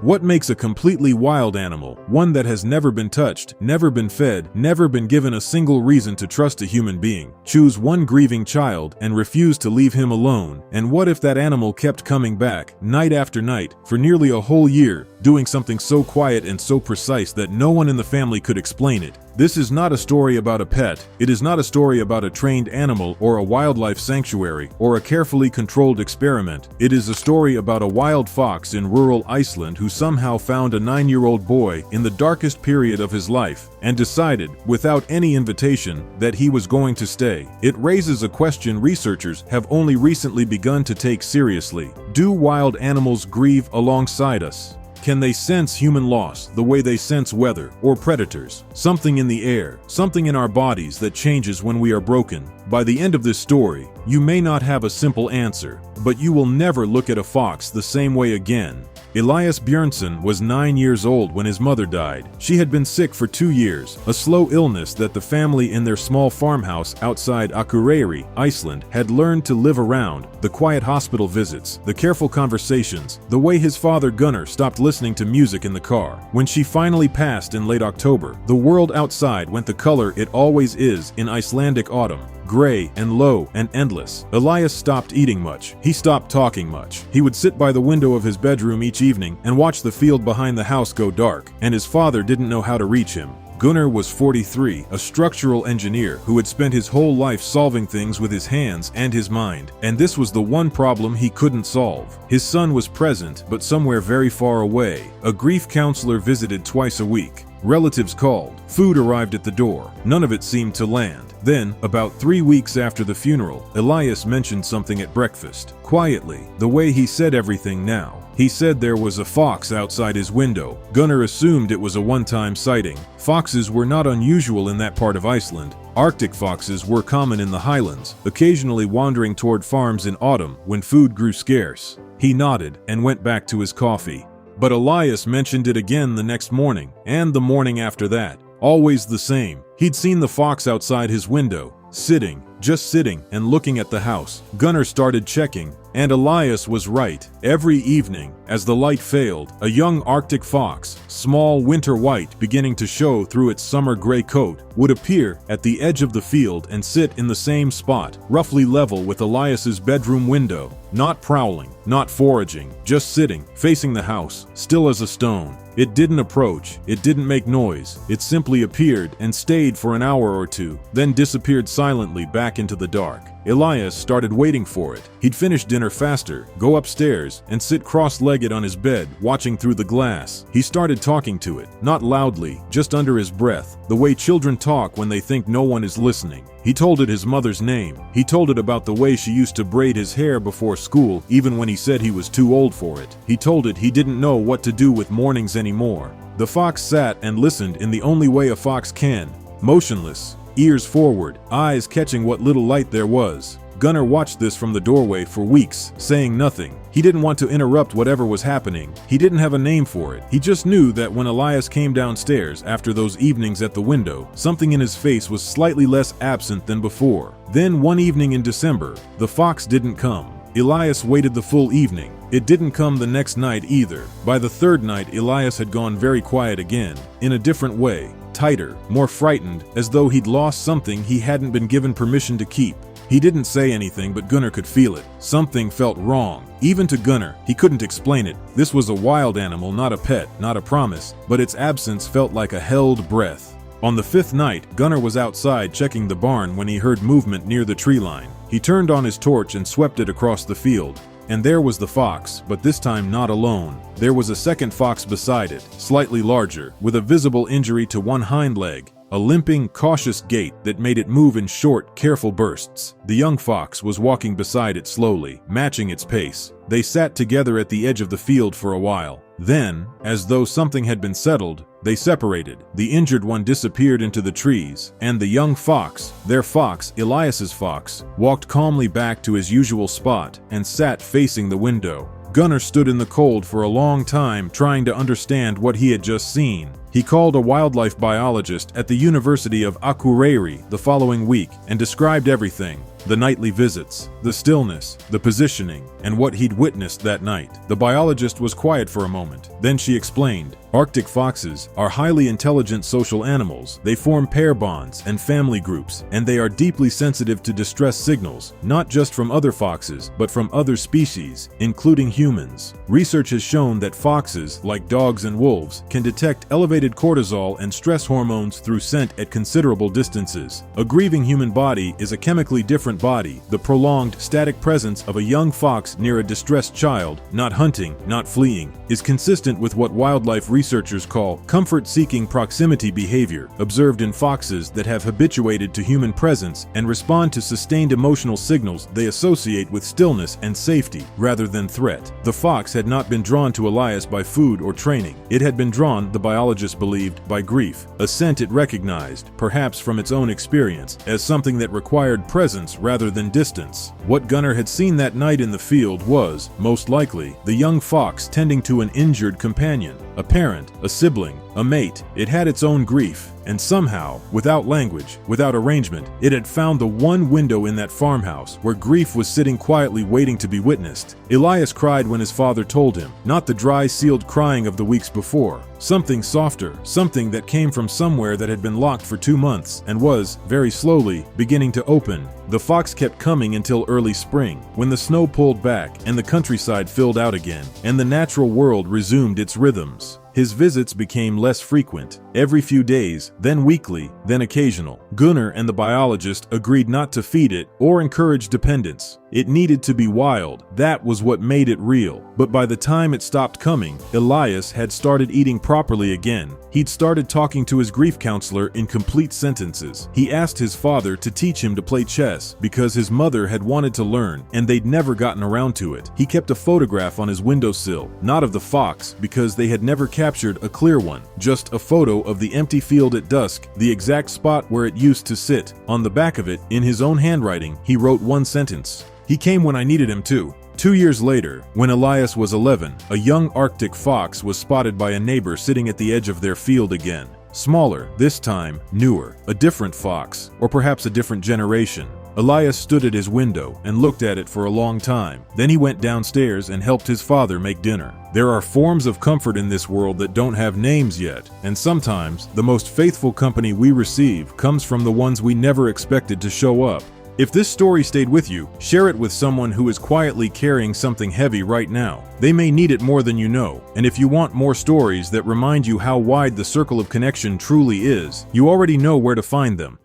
What makes a completely wild animal, one that has never been touched, never been fed, never been given a single reason to trust a human being, choose one grieving child and refuse to leave him alone? And what if that animal kept coming back, night after night, for nearly a whole year, doing something so quiet and so precise that no one in the family could explain it? This is not a story about a pet. It is not a story about a trained animal or a wildlife sanctuary or a carefully controlled experiment. It is a story about a wild fox in rural Iceland who somehow found a 9-year-old boy in the darkest period of his life and decided, without any invitation, that he was going to stay. It raises a question researchers have only recently begun to take seriously. Do wild animals grieve alongside us? Can they sense human loss the way they sense weather or predators? Something in the air, something in our bodies that changes when we are broken. By the end of this story, you may not have a simple answer, but you will never look at a fox the same way again. Elias Björnsson was 9 years old when his mother died. She had been sick for 2 years, a slow illness that the family in their small farmhouse outside Akureyri, Iceland, had learned to live around. The quiet hospital visits, the careful conversations, the way his father Gunnar stopped listening to music in the car. When she finally passed in late October, the world outside went the color it always is in Icelandic autumn. Gray and low and endless. Elias stopped eating much. He stopped talking much. He would sit by the window of his bedroom each evening and watch the field behind the house go dark, and his father didn't know how to reach him. Gunnar was 43, a structural engineer who had spent his whole life solving things with his hands and his mind, and this was the one problem he couldn't solve. His son was present, but somewhere very far away. A grief counselor visited twice a week. Relatives called. Food arrived at the door. None of it seemed to land. Then, about 3 weeks after the funeral, Elias mentioned something at breakfast. Quietly, the way he said everything now. He said there was a fox outside his window. Gunnar assumed it was a one-time sighting. Foxes were not unusual in that part of Iceland. Arctic foxes were common in the highlands, occasionally wandering toward farms in autumn when food grew scarce. He nodded and went back to his coffee. But Elias mentioned it again the next morning, and the morning after that. Always the same. He'd seen the fox outside his window, sitting, just sitting and looking at the house. Gunnar started checking, and Elias was right. Every evening, as the light failed, a young Arctic fox, small winter white beginning to show through its summer gray coat, would appear at the edge of the field and sit in the same spot, roughly level with Elias's bedroom window. Not prowling, not foraging, just sitting, facing the house, still as a stone. It didn't approach, it didn't make noise, it simply appeared and stayed for an hour or two, then disappeared silently back into the dark. Elias started waiting for it. He'd finish dinner faster, go upstairs, and sit cross-legged on his bed, watching through the glass. He started talking to it, not loudly, just under his breath, the way children talk when they think no one is listening. He told it his mother's name. He told it about the way she used to braid his hair before school, even when he said he was too old for it. He told it he didn't know what to do with mornings anymore. The fox sat and listened in the only way a fox can, motionless, ears forward, eyes catching what little light there was. Gunnar watched this from the doorway for weeks, saying nothing. He didn't want to interrupt whatever was happening. He didn't have a name for it. He just knew that when Elias came downstairs after those evenings at the window, something in his face was slightly less absent than before. Then one evening in December, the fox didn't come. Elias waited the full evening. It didn't come the next night either. By the third night, Elias had gone very quiet again, in a different way, tighter, more frightened, as though he'd lost something he hadn't been given permission to keep. He didn't say anything, but Gunnar could feel it. Something felt wrong. Even to Gunnar, he couldn't explain it. This was a wild animal, not a pet, not a promise, but its absence felt like a held breath. On the fifth night, Gunnar was outside checking the barn when he heard movement near the tree line. He turned on his torch and swept it across the field. And there was the fox, but this time not alone. There was a second fox beside it, slightly larger, with a visible injury to one hind leg, a limping, cautious gait that made it move in short, careful bursts. The young fox was walking beside it slowly, matching its pace. They sat together at the edge of the field for a while. Then, as though something had been settled, they separated. The injured one disappeared into the trees, and the young fox, their fox, Elias's fox, walked calmly back to his usual spot and sat facing the window. Gunnar stood in the cold for a long time trying to understand what he had just seen. He called a wildlife biologist at the University of Akureyri the following week and described everything. the nightly visits, the stillness, the positioning, and what he'd witnessed that night. The biologist was quiet for a moment. Then she explained, Arctic foxes are highly intelligent social animals. They form pair bonds and family groups, and they are deeply sensitive to distress signals, not just from other foxes, but from other species, including humans. Research has shown that foxes, like dogs and wolves, can detect elevated cortisol and stress hormones through scent at considerable distances. A grieving human body is a chemically different body. The prolonged, static presence of a young fox near a distressed child, not hunting, not fleeing, is consistent with what wildlife researchers call comfort-seeking proximity behavior, observed in foxes that have habituated to human presence and respond to sustained emotional signals they associate with stillness and safety, rather than threat. The fox had not been drawn to Elias by food or training. It had been drawn, the biologist believed, by grief, a scent it recognized, perhaps from its own experience, as something that required presence rather than distance. What Gunnar had seen that night in the field was, most likely, the young fox tending to an injured companion, a parent, a sibling, a mate. It had its own grief, and somehow, without language, without arrangement, it had found the one window in that farmhouse where grief was sitting quietly waiting to be witnessed. Elias cried when his father told him, not the dry, sealed crying of the weeks before. Something softer, something that came from somewhere that had been locked for 2 months and was, very slowly, beginning to open. The fox kept coming until early spring, when the snow pulled back and the countryside filled out again, and the natural world resumed its rhythms. His visits became less frequent, every few days, then weekly, then occasional. Gunnar and the biologist agreed not to feed it or encourage dependence. It needed to be wild. That was what made it real. But by the time it stopped coming, Elias had started eating properly again. He'd started talking to his grief counselor in complete sentences. He asked his father to teach him to play chess because his mother had wanted to learn and they'd never gotten around to it. He kept a photograph on his windowsill, not of the fox because they had never captured a clear one, just a photo of the empty field at dusk, the exact spot where it used to sit. On the back of it, in his own handwriting, he wrote one sentence. He came when I needed him to. 2 years later, when Elias was 11, a young Arctic fox was spotted by a neighbor sitting at the edge of their field again. Smaller, this time, newer, a different fox, or perhaps a different generation. Elias stood at his window and looked at it for a long time. Then he went downstairs and helped his father make dinner. There are forms of comfort in this world that don't have names yet, and sometimes the most faithful company we receive comes from the ones we never expected to show up. If this story stayed with you, share it with someone who is quietly carrying something heavy right now. They may need it more than you know. And if you want more stories that remind you how wide the circle of connection truly is, you already know where to find them.